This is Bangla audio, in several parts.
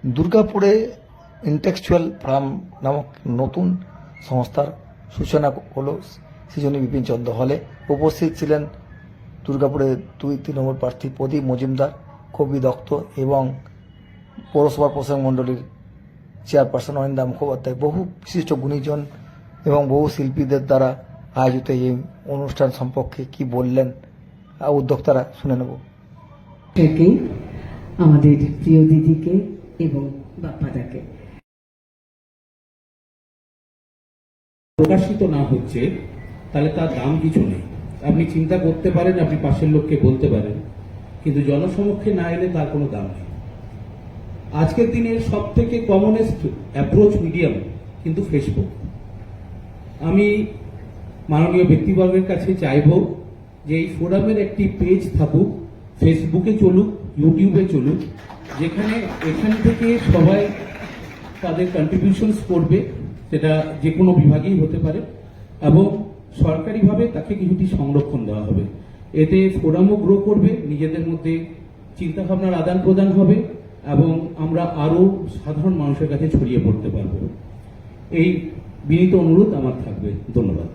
দুর্গাপুরে ইন্টেলেকচুয়াল ফোরাম নামক নতুন সংস্থার সূচনা হলো সৃজনী বিপিন চন্দ্র হলে। উপস্থিত ছিলেন দুর্গাপুরের 2 তৃণমূল প্রার্থী প্রদীপ মজুমদার, কবি দত্ত এবং পৌরসভার প্রশাসক মণ্ডলীর চেয়ারপারসন অনিন্দা মুখোপাধ্যায়, বহু বিশিষ্ট গুণীজন এবং বহু শিল্পীদের দ্বারা আয়োজিত এই অনুষ্ঠান সম্পর্কে কি বললেন উদ্যোক্তারা শুনে নেব। আমাদের প্রিয় দিদিকে এবং বাপ্পাদাকে প্রকাশিত না হচ্ছে তাহলে তার দাম কিছু নেই। আপনি চিন্তা করতে পারেন, আপনি পাশের লোককে বলতে পারেন, কিন্তু জনসমক্ষে না এলে তার কোনো দাম নেই। আজকের দিনে সব থেকে কমনেস্ট অ্যাপ্রোচ মিডিয়াম কিন্তু ফেসবুক। আমি মাননীয় ব্যক্তিবর্গের কাছে চাইব যে এই ফোরামের একটি পেজ থাকুক, ফেসবুকে চলুক, ইউটিউবে চলুক, যেখানে এখান থেকে সবাই তাদের কন্ট্রিবিউশনস করবে, সেটা যে কোনো বিভাগেই হতে পারে, এবং সরকারিভাবে তাকে কিছুটি সংরক্ষণ দেওয়া হবে। এতে ফোরামও গ্রো করবে, নিজেদের মধ্যে চিন্তাভাবনার আদান প্রদান হবে এবং আমরা আরও সাধারণ মানুষের কাছে ছড়িয়ে পড়তে পারব। এই বিনীত অনুরোধ আমার থাকবে। ধন্যবাদ।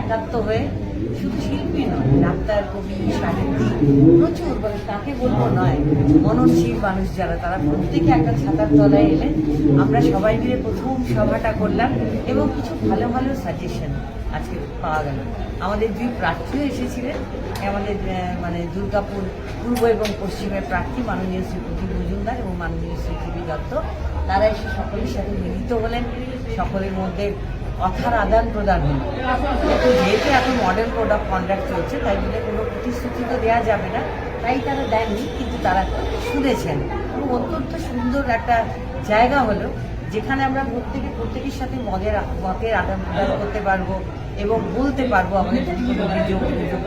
একাত্ম হয়ে শুধু শিল্পী নয়, ডাক্তার, কবি, সাহিত্যিক প্রচুর, তাকে বলবো নয়, মননশীল মানুষ যারা, তারা প্রত্যেকে একটা ছাতার তলায় এলেন। আমরা সবাই মিলে প্রথম সভাটা করলাম এবং কিছু ভালো ভালো সাজেশন আজকে পাওয়া গেল। আমাদের 2 প্রার্থীও এসেছিলেন, আমাদের দুর্গাপুর পূর্ব এবং পশ্চিমের প্রার্থী মাননীয় শ্রী প্রদীপ মজুমদার এবং মাননীয় শ্রী কবি দত্ত। তারা এসে সকলের সাথে মিলিত হলেন, সকলের মধ্যে কথার আদান প্রদান হল। যেহেতু এখন মডেল কোড অফ কন্ডাক্ট চলছে, তাই বলে কোনো প্রতিশ্রুতি তো দেওয়া যাবে না, তাই তারা দেননি, কিন্তু তারা শুনেছেন এবং অত্যন্ত সুন্দর একটা জায়গা হলো যেখানে আমরা প্রত্যেকের সাথে মতের আদান প্রদান করতে পারবো এবং বলতে পারবো, আমাদের যদি কোনো অভিযোগ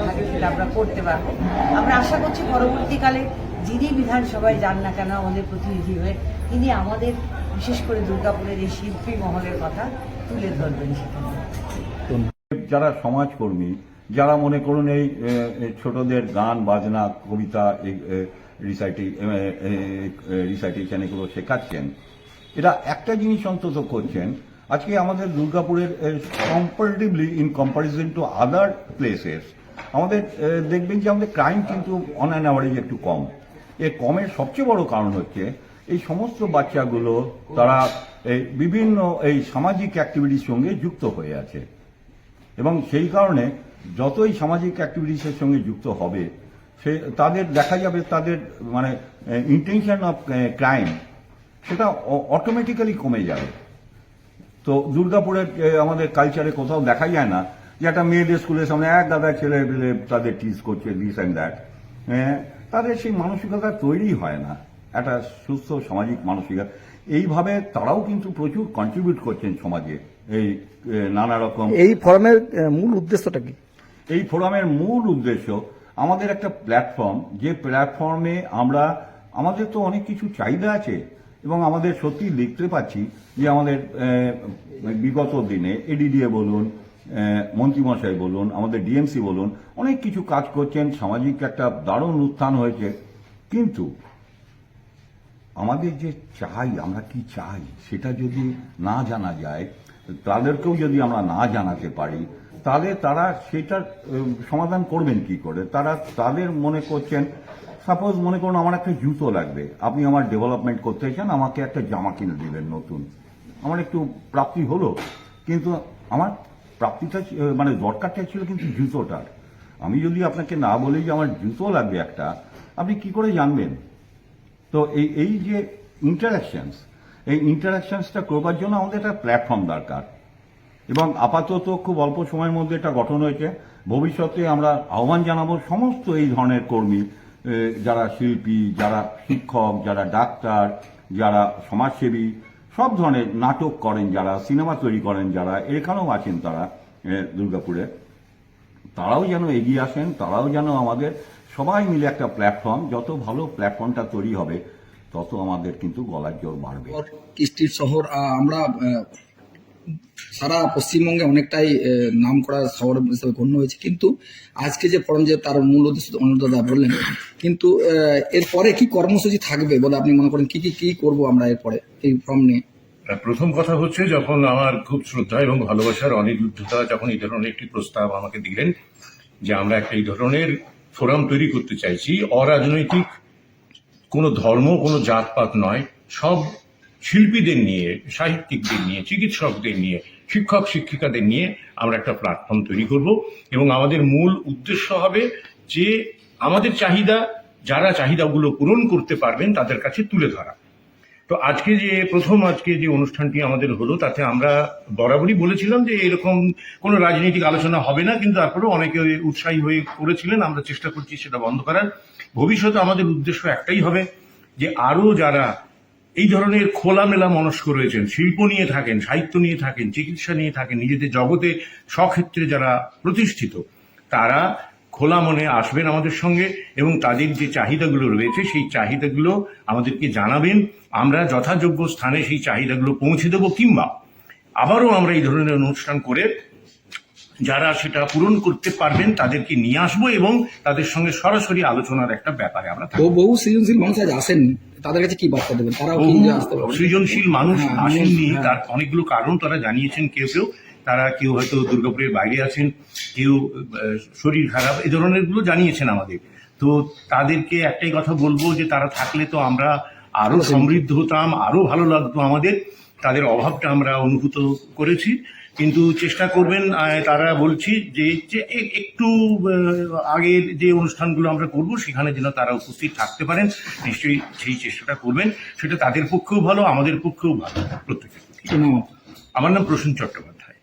থাকে সেটা আমরা করতে পারবো। আমরা আশা করছি পরবর্তীকালে যিনি বিধানসভায় যান না কেন আমাদের প্রতিনিধি হয়ে, তিনি আমাদের বিশেষ করে দুর্গাপুরের এই শিল্পী মহলের কথা তুলে ধরবেন সেখানে। যারা সমাজকর্মী, যারা মনে করুন এই ছোটদের গান বাজনা কবিতা রিসাইটেশন এগুলো শেখাচ্ছেন, এরা একটা জিনিস অন্তত করছেন। আজকে আমাদের দুর্গাপুরের comparatively in comparison to other places আমাদের দেখবেন যে আমাদের ক্রাইম কিন্তু অন অ্যান অ্যাভারেজ একটু কম। এর কমের সবচেয়ে বড় কারণ হচ্ছে এই সমস্ত বাচ্চাগুলো তারা বিভিন্ন এই সামাজিক অ্যাক্টিভিটির সঙ্গে যুক্ত হয়ে আছে এবং সেই কারণে যতই সামাজিক অ্যাক্টিভিটিসের সঙ্গে যুক্ত হবে সে তাদের দেখা যাবে তাদের ইন্টেনশন অফ ক্রাইম সেটা অটোমেটিক্যালি কমে যাবে। তো দুর্গাপুরের আমাদের কালচারে কোথাও দেখা যায় না যে একটা মেয়েদের স্কুলের সামনে এক গাদা ছেলে পেলে তাদের টিজ করছে দিস অ্যান্ড দ্যাট। তাদের সেই মানসিকতা তৈরি হয় না, একটা সুস্থ সামাজিক মানসিকতা। এইভাবে তারাও কিন্তু প্রচুর কন্ট্রিবিউট করছেন সমাজে। এই নানা রকম এই ফোরামের মূল উদ্দেশ্যটা কি? এই ফোরামের মূল উদ্দেশ্য আমাদের একটা প্ল্যাটফর্ম, যে প্ল্যাটফর্মে আমাদের তো অনেক কিছু চাহিদা আছে এবং আমাদের সত্যি দেখতে পাচ্ছি যে আমাদের বিগত দিনে এডিডিএ বলুন, মন্ত্রীমশাই বলুন, আমাদের ডিএমসি বলুন, অনেক কিছু কাজ করছেন, সামাজিক একটা দারুণ উত্থান হয়েছে। কিন্তু আমাদের যে চাই, আমরা কি চাই সেটা যদি না জানা যায়, তাদেরকেও যদি আমরা না জানাতে পারি, তাহলে তারা সেটার সমাধান করবেন কি করে? তাদের মনে করছেন, সাপোজ মনে করুন আমার একটা জুতো লাগবে, আপনি আমার ডেভেলপমেন্ট করতে চান, আমাকে একটা জামা কিনে দিলেন নতুন, আমার একটু প্রাপ্তি হলো, কিন্তু আমার প্রাপ্তিটা দরকারটা ছিল কিন্তু জুতোটার। আমি যদি আপনাকে না বলি যে আমার জুতো লাগবে একটা, আপনি কি করে জানবেন? তো এই যে এই ইন্টারাকশনসটা করবার জন্য আমাদের একটা প্ল্যাটফর্ম দরকার এবং আপাতত খুব অল্প সময়ের মধ্যে এটা গঠন হয়েছে। ভবিষ্যতে আমরা আহ্বান জানাবো সমস্ত এই ধরনের কর্মী, যারা শিল্পী, যারা শিক্ষক, যারা ডাক্তার, যারা সমাজসেবী, সব ধরনের নাটক করেন, যারা সিনেমা তৈরি করেন, যারা এখানেও আছেন তারা দুর্গাপুরে, তারাও যেন এগিয়ে আসেন, তারাও যেন আমাদের সবাই মিলে একটা প্ল্যাটফর্ম, যত ভালো প্ল্যাটফর্মটা তৈরি হবে তত আমাদের কিন্তু গলার জোর বাড়বে। কৃষ্টির শহর আমরা সারা পশ্চিমবঙ্গে অনেকটাই নাম করা শহর হিসেবে গণ্য হয়েছে, কিন্তু আজকে যে ফোরাম, যে তার মূল উদ্দেশ্য অনুদাদা বললেন, কিন্তু এরপরে কি কর্মসূচি থাকবে বলে আপনি মনে করেন? কি করব আমরা এরপরে এই ফোরাম নিয়ে? প্রথম কথা হচ্ছে, যখন আমার খুব শ্রদ্ধা এবং ভালোবাসার অনিরুদ্ধতা যখন এই ধরনের একটি প্রস্তাব আমাকে দিলেন যে আমরা একটা এই ধরনের ফোরাম তৈরি করতে চাইছি, অরাজনৈতিক, কোনো ধর্ম, কোনো জাতপাত নয়, সব শিল্পীদের নিয়ে, সাহিত্যিকদের নিয়ে, চিকিৎসকদের নিয়ে, শিক্ষক শিক্ষিকাদের নিয়ে আমরা একটা প্ল্যাটফর্ম তৈরি করব। এবং আমাদের মূল উদ্দেশ্য হবে যে আমাদের চাহিদা, যারা চাহিদাগুলো পূরণ করতে পারবেন তাদের কাছে তুলে ধরা। তো আজকে যে অনুষ্ঠানটি আমাদের হলো, তাতে আমরা বরাবরই বলেছিলাম যে এরকম কোনো রাজনৈতিক আলোচনা হবে না, কিন্তু তারপরেও অনেকে উৎসাহী হয়ে করেছিলেন। আমরা চেষ্টা করছি সেটা বন্ধ করার। ভবিষ্যতে আমাদের উদ্দেশ্য একটাই হবে যে আরো যারা এই ধরনের খোলামেলা মনস্ক রয়েছেন, শিল্প নিয়ে থাকেন, সাহিত্য নিয়ে থাকেন, চিকিৎসা নিয়ে থাকেন, নিজেদের জগতে স্বক্ষেত্রে যারা প্রতিষ্ঠিত, তারা খোলা মনে আসবেন আমাদের সঙ্গে এবং তাদের যে চাহিদাগুলো রয়েছে সেই চাহিদাগুলো আমাদেরকে জানাবেন। আমরা যথাযোগ্য স্থানে সেই চাহিদাগুলো পৌঁছে দেব, কিংবা আবারও আমরা এই ধরনের অনুষ্ঠান করে যারা সেটা পূরণ করতে পারবেন তাদেরকে নিয়ে আসবো এবং তাদের সঙ্গে সরাসরি আলোচনার একটা ব্যাপারে আমরা থাকবো। বহু সৃজনশীল মানুষ আজ আসেননি, তাদের কাছে কি বার্তা দেবেন? তারাও কি আসতে পারবে? সৃজনশীল মানুষ আসেননি, তার অনেকগুলো কারণ তারা জানিয়েছেন। কেউ হয়তো দুর্গাপুরের বাইরে আছেন, কেউ শরীর খারাপ, এই ধরনেরগুলো জানিয়েছেন আমাদের। তো তাদেরকে একটাই কথা বলবো যে তারা থাকলে তো আমরা আরো সমৃদ্ধ হতাম, আরো ভালো লাগতো আমাদের। তাদের অভাবটা আমরা অনুভূত করেছি, কিন্তু চেষ্টা করবেন। তারা বলছি যে একটু আগের যে অনুষ্ঠানগুলো আমরা করব সেখানে যেন তারা উপস্থিত থাকতে পারেন, নিশ্চয়ই সেই চেষ্টাটা করবেন। সেটা তাদের পক্ষেও ভালো, আমাদের পক্ষেও ভালো, প্রত্যেকের। কি নাম? আমার নাম প্রসূন চট্টোপাধ্যায়।